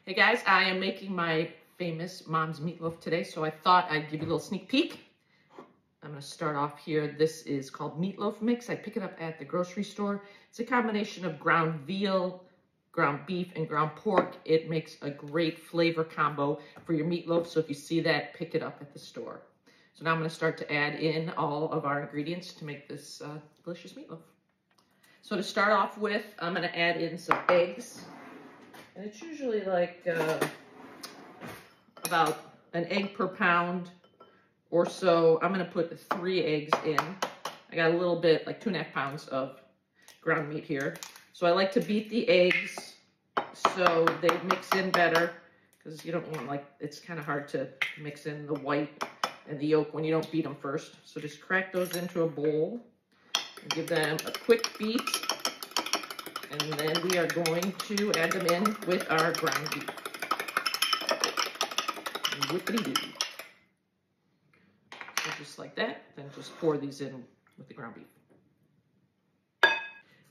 Hey guys, I am making my famous mom's meatloaf today, so I thought I'd give you a little sneak peek. I'm going to start off here. This is called meatloaf mix. I pick it up at the grocery store. It's a combination of ground veal, ground beef, and ground pork. It makes a great flavor combo for your meatloaf, so if you see that, pick it up at the store. So now I'm going to start to add in all of our ingredients to make this delicious meatloaf. So to start off with, I'm going to add in some eggs. And it's usually like about an egg per pound or so. I'm going to put 3 eggs in. I got a little bit, like 2.5 pounds of ground meat here. So I like to beat the eggs so they mix in better, because you don't want, like, it's kind of hard to mix in the white and the yolk when you don't beat them first. So just crack those into a bowl and give them a quick beat. And then we are going to add them in with our ground beef. Whippity-doo. So just like that, then just pour these in with the ground beef.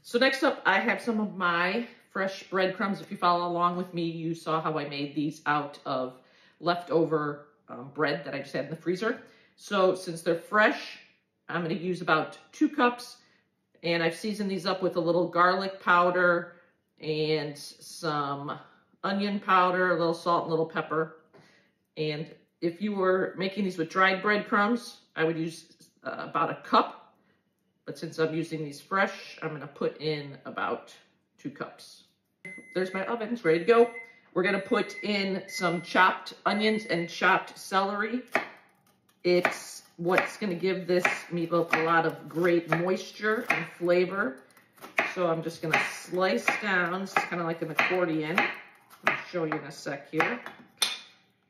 So next up, I have some of my fresh breadcrumbs. If you follow along with me, you saw how I made these out of leftover bread that I just had in the freezer. So since they're fresh, I'm going to use about 2 cups. And I've seasoned these up with a little garlic powder and some onion powder, a little salt, and a little pepper. And if you were making these with dried breadcrumbs, I would use about a cup. But since I'm using these fresh, I'm going to put in about 2 cups. There's my oven. It's ready to go. We're going to put in some chopped onions and chopped celery. It's what's going to give this meatloaf a lot of great moisture and flavor. So I'm just going to slice down. It's kind of like an accordion. I'll show you in a sec here.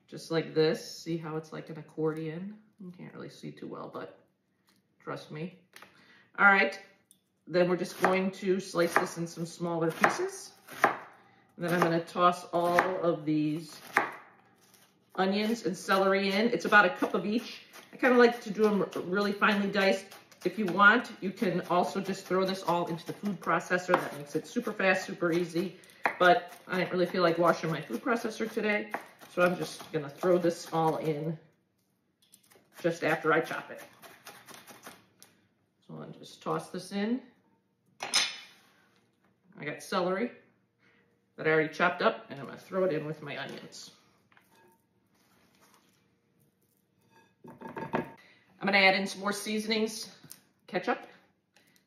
Just like this. See how it's like an accordion? You can't really see too well, but trust me. All right. Then we're just going to slice this in some smaller pieces. And then I'm going to toss all of these onions and celery in. It's about a cup of each. I kind of like to do them really finely diced. If you want, you can also just throw this all into the food processor. That makes it super fast, super easy. But I didn't really feel like washing my food processor today, so I'm just going to throw this all in just after I chop it. So I'll just toss this in. I got celery that I already chopped up, and I'm going to throw it in with my onions. I'm going to add in some more seasonings, ketchup.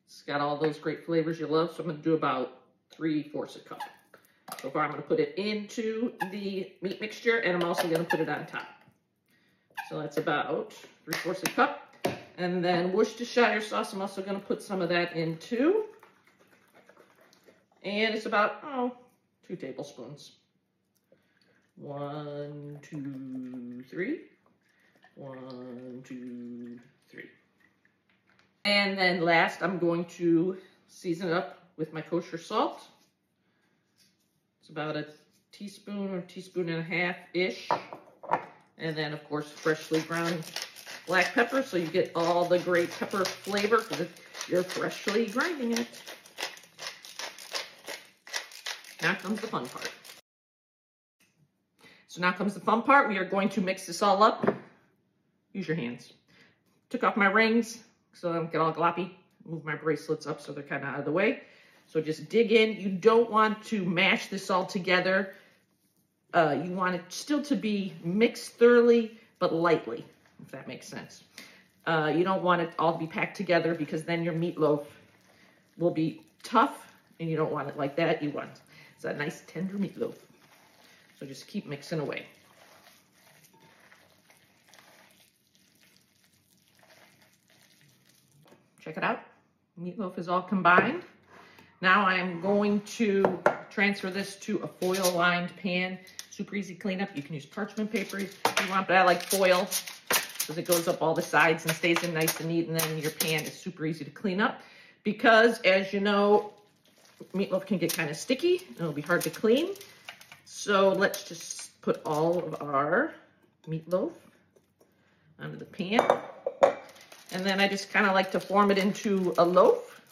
It's got all those great flavors you love, so I'm going to do about 3/4 a cup. So far, I'm going to put it into the meat mixture, and I'm also going to put it on top. So that's about 3/4 a cup. And then Worcestershire sauce, I'm also going to put some of that in too. And it's about, 2 tablespoons. 1, 2, 3. 1, 2, 3. And then last, I'm going to season it up with my kosher salt. It's about a teaspoon or teaspoon and a half-ish. And then, of course, freshly ground black pepper, so you get all the great pepper flavor because you're freshly grinding it. Now comes the fun part. So now comes the fun part. We are going to mix this all up. Use your hands. Took off my rings so I don't get all gloppy. Move my bracelets up so they're kind of out of the way. So just dig in. You don't want to mash this all together. You want it still to be mixed thoroughly, but lightly, if that makes sense. You don't want it all to be packed together because then your meatloaf will be tough, and you don't want it like that. You want it's a nice tender meatloaf. So just keep mixing away. Check it out. Meatloaf is all combined. Now I'm going to transfer this to a foil-lined pan. Super easy cleanup. You can use parchment paper if you want, but I like foil because it goes up all the sides and stays in nice and neat, and then your pan is super easy to clean up. Because, as you know, meatloaf can get kind of sticky. It'll be hard to clean. So let's just put all of our meatloaf onto the pan. And then I just kind of like to form it into a loaf.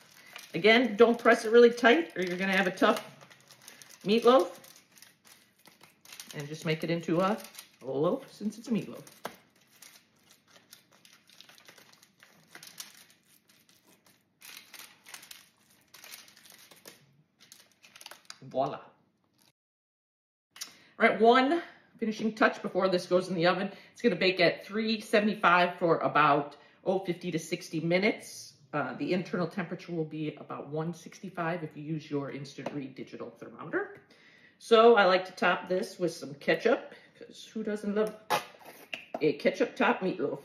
Again, don't press it really tight or you're going to have a tough meatloaf. and just make it into a loaf since it's a meatloaf. Voila. All right, one finishing touch before this goes in the oven. It's going to bake at 375 for about 50 to 60 minutes. The internal temperature will be about 165 if you use your instant read digital thermometer. So I like to top this with some ketchup, because who doesn't love a ketchup top meatloaf?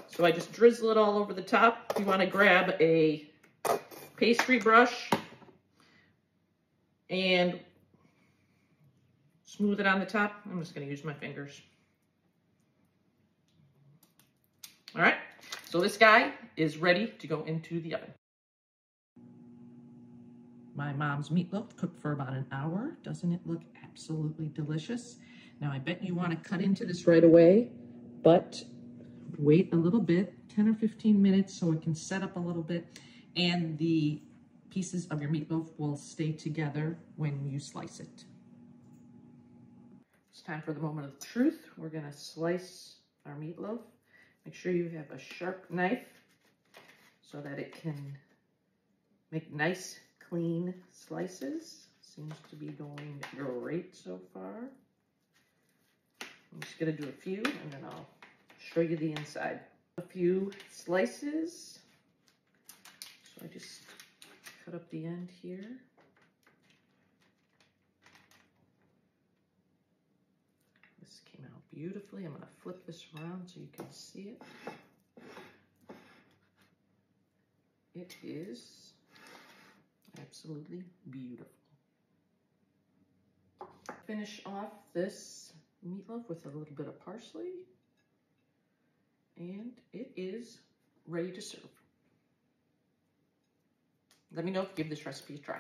So I just drizzle it all over the top. You want to grab a pastry brush and smooth it on the top. I'm just going to use my fingers. All right, so this guy is ready to go into the oven. My mom's meatloaf cooked for about an hour. Doesn't it look absolutely delicious? Now I bet you want to cut into this right away, but wait a little bit, 10 or 15 minutes so it can set up a little bit, and the pieces of your meatloaf will stay together when you slice it. It's time for the moment of truth. We're going to slice our meatloaf. Make sure you have a sharp knife so that it can make nice, clean slices. Seems to be going great so far. I'm just going to do a few and then I'll show you the inside. A few slices. So I just cut up the end here. This came out beautifully. I'm going to flip this around so you can see it. It is absolutely beautiful. Finish off this meatloaf with a little bit of parsley, and it is ready to serve. Let me know if you give this recipe a try.